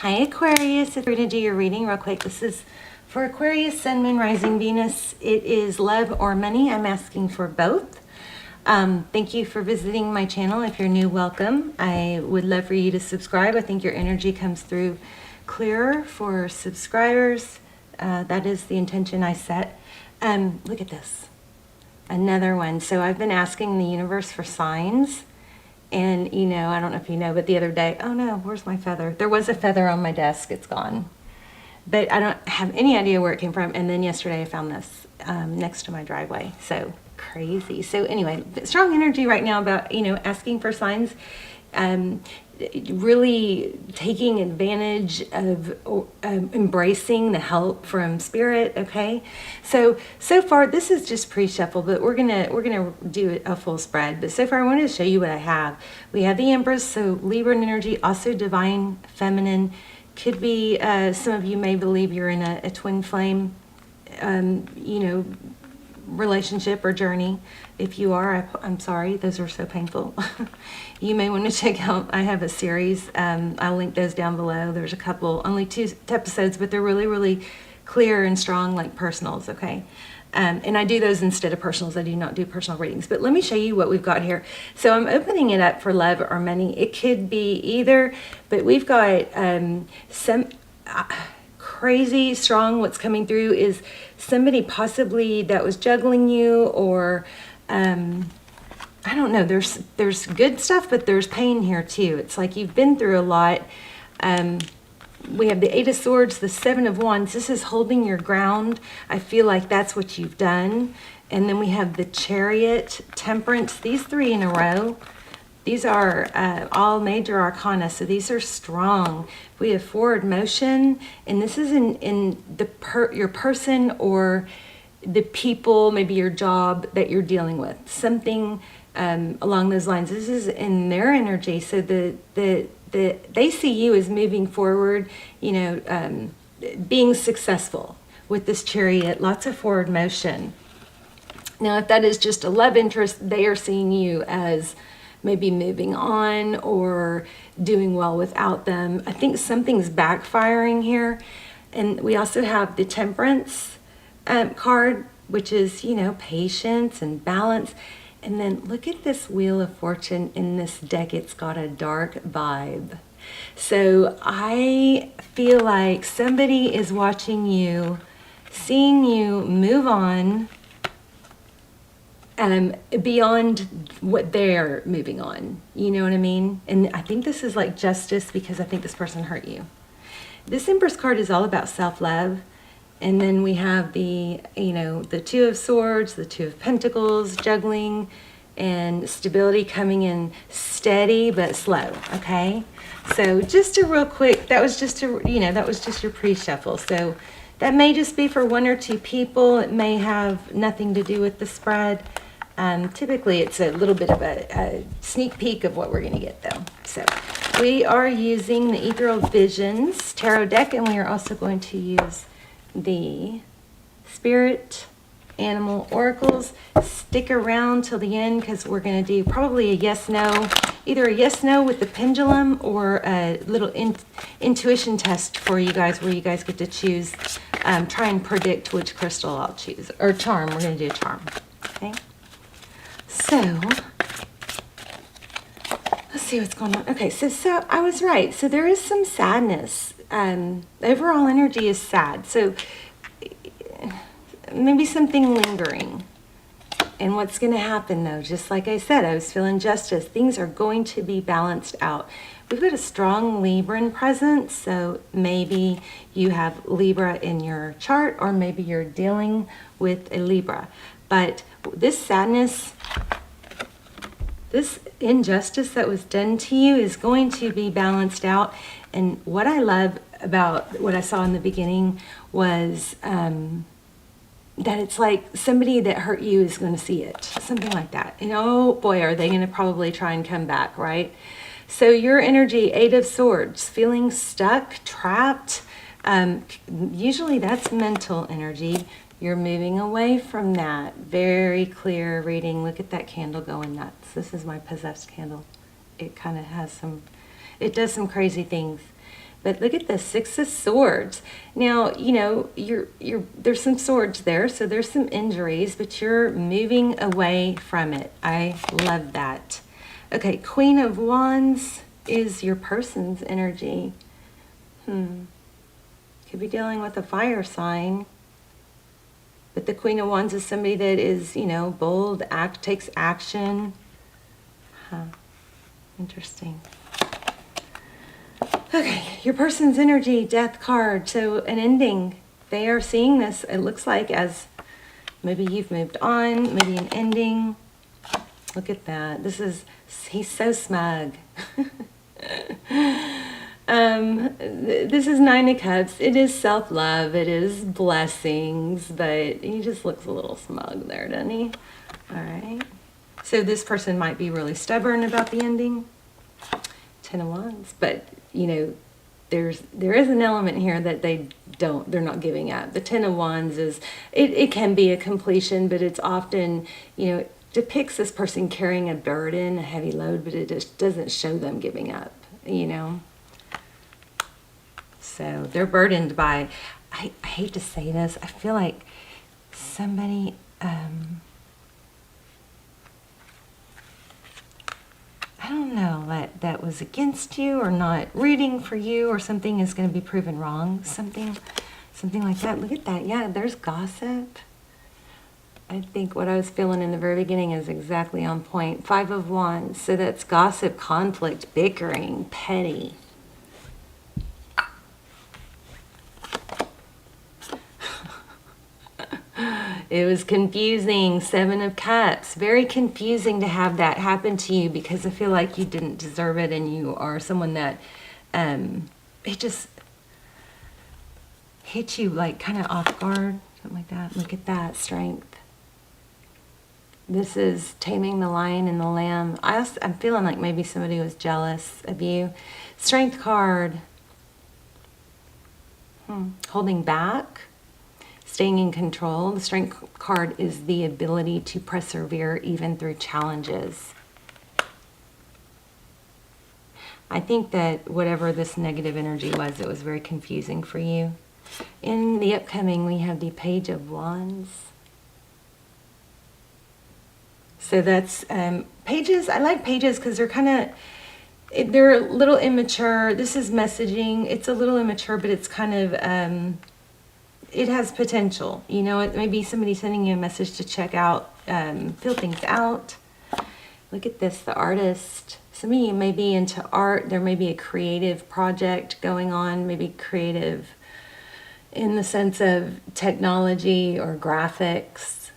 Hi Aquarius, if we're going to do your reading real quick, this is for Aquarius, Sun, Moon, Rising, Venus. It is love or money. I'm asking for both. Thank you for visiting my channel. If you're new, welcome. I would love for you to subscribe. I think your energy comes through clearer for subscribers. That is the intention I set. Look at this. Another one. So I've been asking the universe for signs. And, you know, I don't know if you know, but the other day, oh no, where's my feather? There was a feather on my desk. It's gone. But I don't have any idea where it came from. And then yesterday I found this next to my driveway. So crazy. So anyway, strong energy right now about, you know, asking for signs. Really taking advantage of embracing the help from spirit. Okay, so far this is just pre-shuffle, but we're gonna do a full spread. But so far I wanted to show you what I have. We have the Empress, so Libra energy, also divine feminine. Could be some of you may believe you're in a twin flame you know, relationship or journey. If you are, I'm sorry, those are so painful. You may want to check out, I have a series, I'll link those down below. There's a couple, only 2 episodes, but they're really clear and strong, like personals, okay? And I do those instead of personals. I do not do personal readings. But let me show you what we've got here. So I'm opening it up for love or money. It could be either, but we've got some crazy strong. What's coming through is somebody possibly that was juggling you, or I don't know, there's good stuff, but there's pain here too. It's like you've been through a lot. We have the 8 of Swords, the 7 of Wands. This is holding your ground. I feel like that's what you've done. And then we have the Chariot, Temperance, these 3 in a row. These are all major arcana, so these are strong. We have forward motion, and this is in your person or the people, maybe your job that you're dealing with, something along those lines. This is in their energy, so they see you as moving forward, you know, being successful with this Chariot, lots of forward motion. Now, if that is just a love interest, they are seeing you as maybe moving on or doing well without them. I think something's backfiring here. And we also have the Temperance card, which is, you know, patience and balance. And then look at this Wheel of Fortune in this deck. It's got a dark vibe. So I feel like somebody is watching you, seeing you move on beyond what they're moving on. You know what I mean? And I think this is like justice, because I think this person hurt you. This Empress card is all about self-love. And then we have the, you know, the 2 of Swords, the 2 of Pentacles, juggling and stability, coming in steady but slow, okay? So just a real quick, that was just a, you know, that was just your pre-shuffle. So that may just be for 1 or 2 people. It may have nothing to do with the spread. Typically it's a little bit of a sneak peek of what we're going to get though. So we are using the Ethereal Visions Tarot deck, and we are also going to use the Spirit Animal Oracles. Stick around till the end, because we're going to do probably a yes-no, either a yes-no with the pendulum or a little intuition test for you guys, where you guys get to choose, try and predict which crystal I'll choose, or charm. We're going to do a charm, okay? So let's see what's going on. Okay, so I was right. So there is some sadness. Overall energy is sad. So maybe something lingering. And what's going to happen though, just like I said, I was feeling justice. Things are going to be balanced out. We've got a strong Libran presence. So maybe you have Libra in your chart, or maybe you're dealing with a Libra. But this sadness, this injustice that was done to you is going to be balanced out. And what I love about what I saw in the beginning was that it's like somebody that hurt you is going to see it, something like that. And oh boy, are they going to probably try and come back, right? So your energy, 8 of Swords, feeling stuck, trapped. Usually that's mental energy. You're moving away from that. Very clear reading. Look at that candle going nuts. This is my possessed candle. It kind of has some, it does some crazy things. But look at the Six of Swords. Now, you know, there's some swords there, so there's some injuries, but you're moving away from it. I love that. Okay, Queen of Wands is your person's energy. Could be dealing with a fire sign. But the Queen of Wands is somebody that is, you know, bold, takes action. Interesting. Okay, your person's energy, Death card. So an ending. They are seeing this, it looks like, as maybe you've moved on, maybe an ending. Look at that. He's so smug. This is Nine of Cups. It is self-love. It is blessings, but he just looks a little smug there, doesn't he? All right. So this person might be really stubborn about the ending. Ten of Wands. But, you know, there is an element here that they're not giving up. The Ten of Wands is, it can be a completion, but it's often, you know, it depicts this person carrying a burden, a heavy load, but it just doesn't show them giving up, you know. So they're burdened by, I hate to say this, I feel like somebody, I don't know, that was against you or not rooting for you, or something is going to be proven wrong. Something like that. Look at that. Yeah, there's gossip. I think what I was feeling in the very beginning is exactly on point. Five of Wands. So that's gossip, conflict, bickering, petty. It was confusing. Seven of Cups. Very confusing to have that happen to you, because I feel like you didn't deserve it, and you are someone that it just hit you like kind of off guard, something like that. Look at that. Strength. This is taming the lion and the lamb. I'm feeling like maybe somebody was jealous of you. Strength card. Holding back. Staying in control. The Strength card is the ability to persevere even through challenges. I think that whatever this negative energy was, it was very confusing for you. In the upcoming, we have the Page of Wands. So that's pages. I like pages because they're they're a little immature. This is messaging. It's a little immature, but it's kind of... it has potential. You know, it may be somebody sending you a message to check out, fill things out. Look at this, the artist. Some of you may be into art. There may be a creative project going on, maybe creative in the sense of technology or graphics.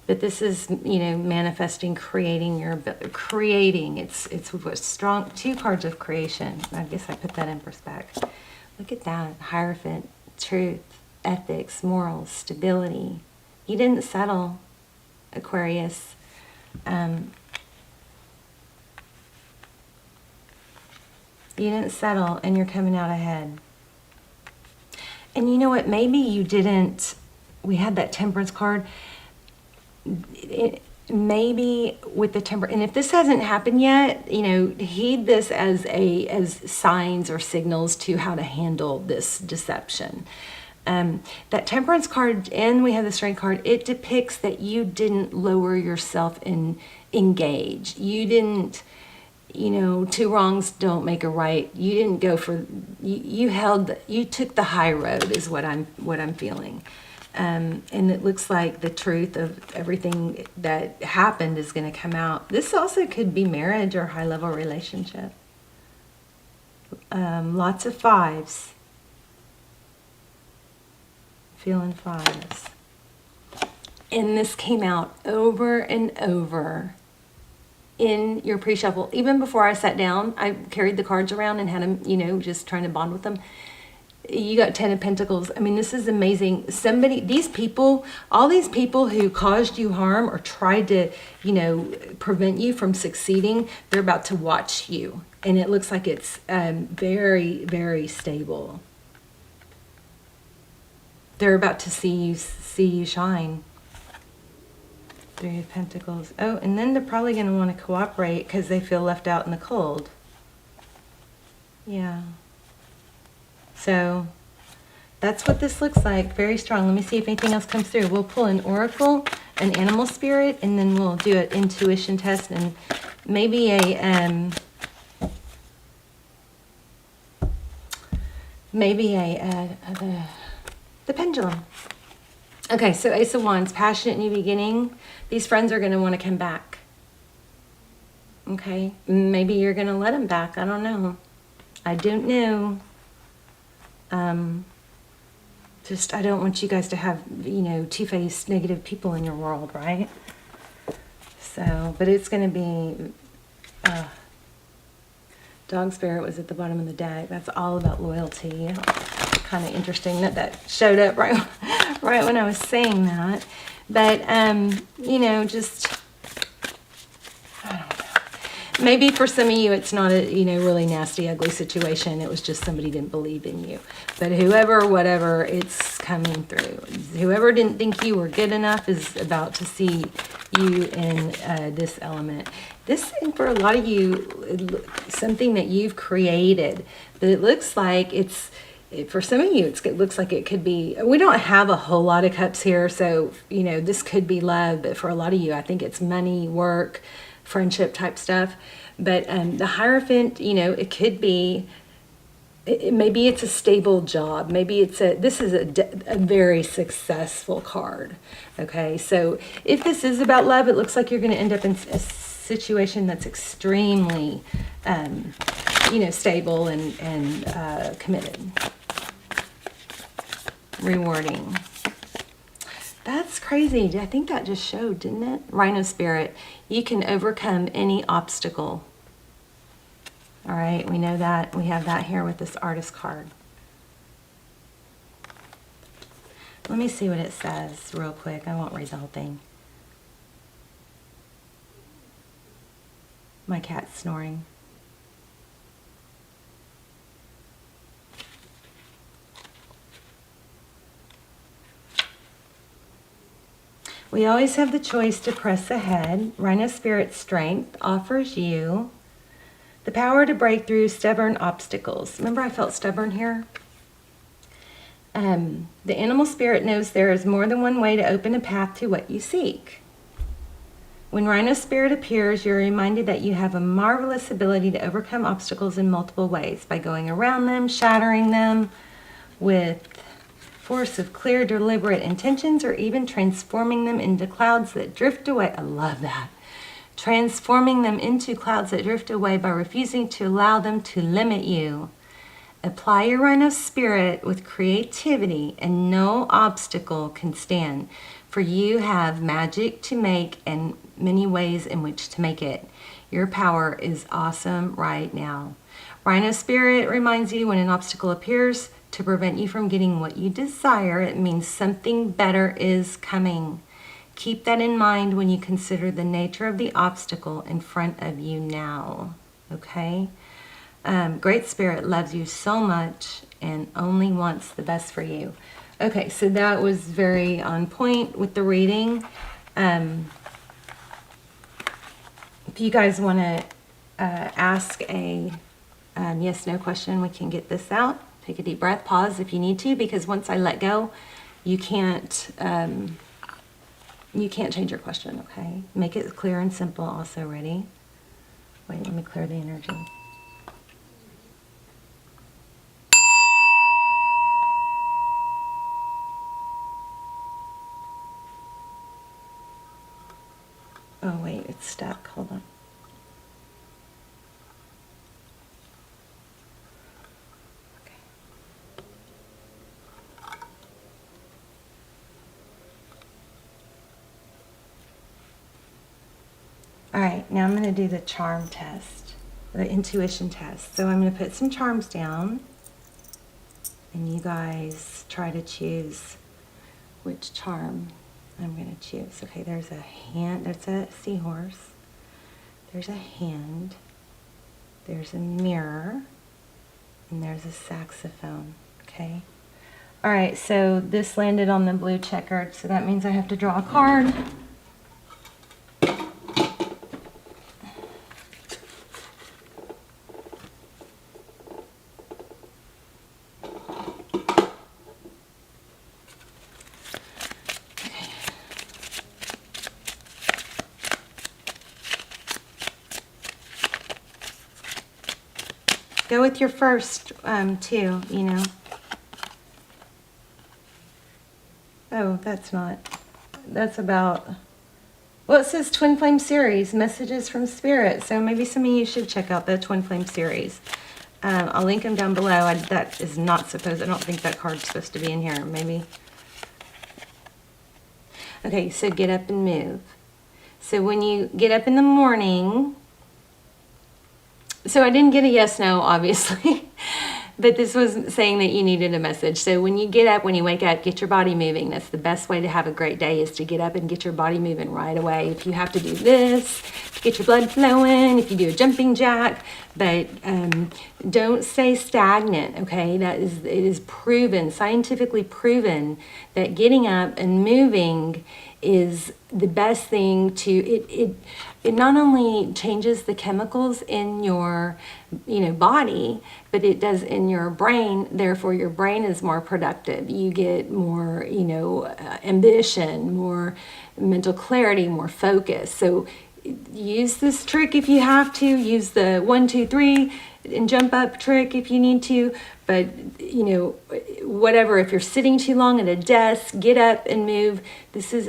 But this is, you know, manifesting, creating It's what strong, two cards of creation. I guess I put that in perspective. Look at that. Hierophant, truth, ethics, morals, stability. You didn't settle, Aquarius. You didn't settle, and you're coming out ahead. And you know what? Maybe you didn't. We had that Temperance card. Maybe with the temper, and if this hasn't happened yet, you know, heed this as signs or signals to how to handle this deception. That Temperance card, and we have the Strength card, it depicts that you didn't lower yourself and engage. You didn't, you know, two wrongs don't make a right. You didn't go for, you took the high road is what I'm feeling. And it looks like the truth of everything that happened is going to come out. This also could be marriage or high-level relationship. Lots of fives. Feeling fives. And this came out over and over in your pre-shuffle. Even before I sat down, I carried the cards around and had them, you know, just trying to bond with them. You got Ten of Pentacles. I mean, this is amazing. All these people who caused you harm or tried to, you know, prevent you from succeeding, they're about to watch you. And it looks like it's very, very stable. They're about to see you shine. Three of Pentacles. Oh, and then they're probably going to want to cooperate because they feel left out in the cold. Yeah. So that's what this looks like. Very strong. Let me see if anything else comes through. We'll pull an oracle, an animal spirit, and then we'll do an intuition test and maybe the pendulum. Okay, so Ace of Wands, passionate new beginning. These friends are going to want to come back. Okay, maybe you're going to let them back. I don't know. I don't know. Just, I don't want you guys to have, you know, two-faced negative people in your world, right? So, but it's going to be, Dog Spirit was at the bottom of the deck. That's all about loyalty. Kind of interesting that that showed up right when I was saying that. But, you know, just, I don't know. Maybe for some of you, it's not a, you know, really nasty, ugly situation. It was just somebody didn't believe in you. But whoever, whatever, it's coming through. Whoever didn't think you were good enough is about to see you in this element. This, for a lot of you, something that you've created. But it looks like it's, for some of you, it looks like it could be, we don't have a whole lot of cups here. So, you know, this could be love. But for a lot of you, I think it's money, work, friendship type stuff. But the Hierophant, you know, it could be, maybe it's a stable job. Maybe it's this is a very successful card. Okay, so if this is about love, it looks like you're going to end up in a situation that's extremely, you know, stable and committed. Rewarding. That's crazy. I think that just showed, didn't it? Rhino Spirit. You can overcome any obstacle. All right, we know that. We have that here with this Artist card. Let me see what it says real quick. I won't read the whole thing. My cat's snoring. We always have the choice to press ahead. Rhino Spirit Strength offers you the power to break through stubborn obstacles. Remember I felt stubborn here? The Animal Spirit knows there is more than one way to open a path to what you seek. When Rhino Spirit appears, you're reminded that you have a marvelous ability to overcome obstacles in multiple ways by going around them, shattering them with force of clear, deliberate intentions, or even transforming them into clouds that drift away. I love that. Transforming them into clouds that drift away by refusing to allow them to limit you. Apply your Rhino Spirit with creativity, and no obstacle can stand, for you have magic to make and many ways in which to make it. Your power is awesome right now. Rhino Spirit reminds you when an obstacle appears to prevent you from getting what you desire, it means something better is coming. Keep that in mind when you consider the nature of the obstacle in front of you now. Okay? Great Spirit loves you so much and only wants the best for you. Okay, so that was very on point with the reading. If you guys want to ask a yes/no question, we can get this out. Take a deep breath, pause if you need to, because once I let go, you can't change your question, okay? Make it clear and simple also. Ready? Wait, let me clear the energy. Oh, wait, it's stuck. Hold on. All right, now I'm going to do the charm test, the intuition test. So I'm going to put some charms down, and you guys try to choose which charm I'm going to choose. Okay, there's a hand, there's a seahorse, there's a hand, there's a mirror, and there's a saxophone, okay? All right, so this landed on the blue checkered, so that means I have to draw a card. Go with your first, too, you know. Oh, that's about, well, it says Twin Flame series, messages from Spirit. So maybe some of you should check out the Twin Flame series. I'll link them down below. That is not supposed, I don't think that card's supposed to be in here, maybe. Okay, so get up and move. So when you get up in the morning, so I didn't get a yes, no, obviously, but this was saying that you needed a message. So when you get up, when you wake up, get your body moving. That's the best way to have a great day, is to get up and get your body moving right away. If you have to do this, to get your blood flowing, if you do a jumping jack, but don't stay stagnant, okay? It is proven, scientifically proven, that getting up and moving is the best thing to, it not only changes the chemicals in your, body, but it does in your brain. Therefore, your brain is more productive. You get more, ambition, more mental clarity, more focus. So use this trick if you have to. Use the 1, 2, 3 and jump up trick if you need to. But, whatever, if you're sitting too long at a desk, get up and move. This is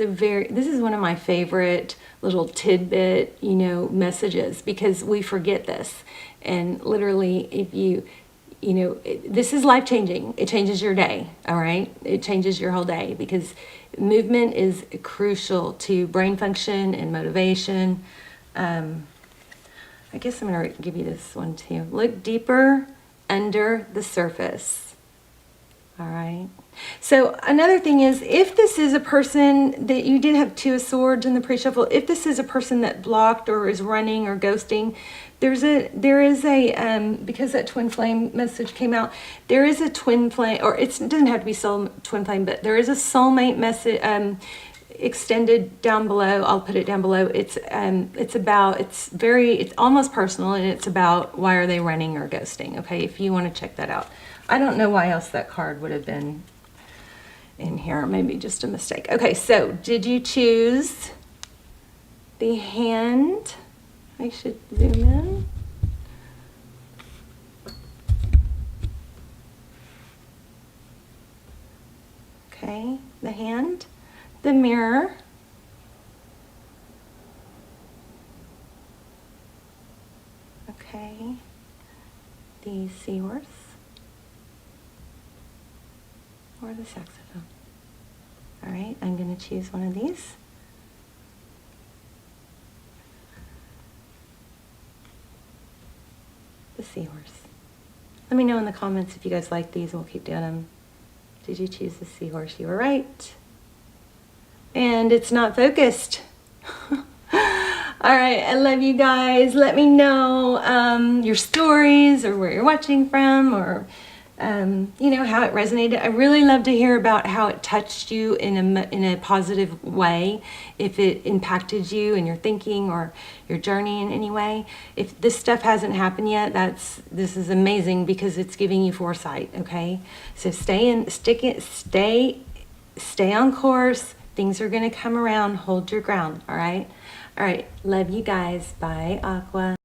one of my favorite little tidbit, messages, because we forget this. And literally, if this is life-changing. It changes your day, all right? It changes your whole day, because movement is crucial to brain function and motivation. I guess I'm going to give you this one too. Look deeper under the surface. All right. So another thing is, if this is a person that you did have 2 of Swords in the pre-shuffle, if this is a person that blocked or is running or ghosting, there is a because that twin flame message came out, there is a twin flame, or it doesn't have to be twin flame, but there is a soulmate message extended down below. I'll put it down below. It's almost personal, and it's about why are they running or ghosting. Okay, if you want to check that out. I don't know why else that card would have been in here. Maybe just a mistake. Okay, so did you choose the hand? I should zoom in. Okay, the hand, the mirror, okay, the seahorse, or the saxophone. All right, I'm going to choose one of these. The seahorse. Let me know in the comments if you guys like these, and we'll keep doing them. Did you choose the seahorse? You were right. And it's not focused. All right, I love you guys. Let me know your stories, or where you're watching from, or how it resonated. I really love to hear about how it touched you in a positive way, if it impacted you in your thinking or your journey in any way. If this stuff hasn't happened yet, this is amazing, because it's giving you foresight. Okay, so stay on course. Things are going to come around. Hold your ground. All right. Love you guys. Bye, Aqua.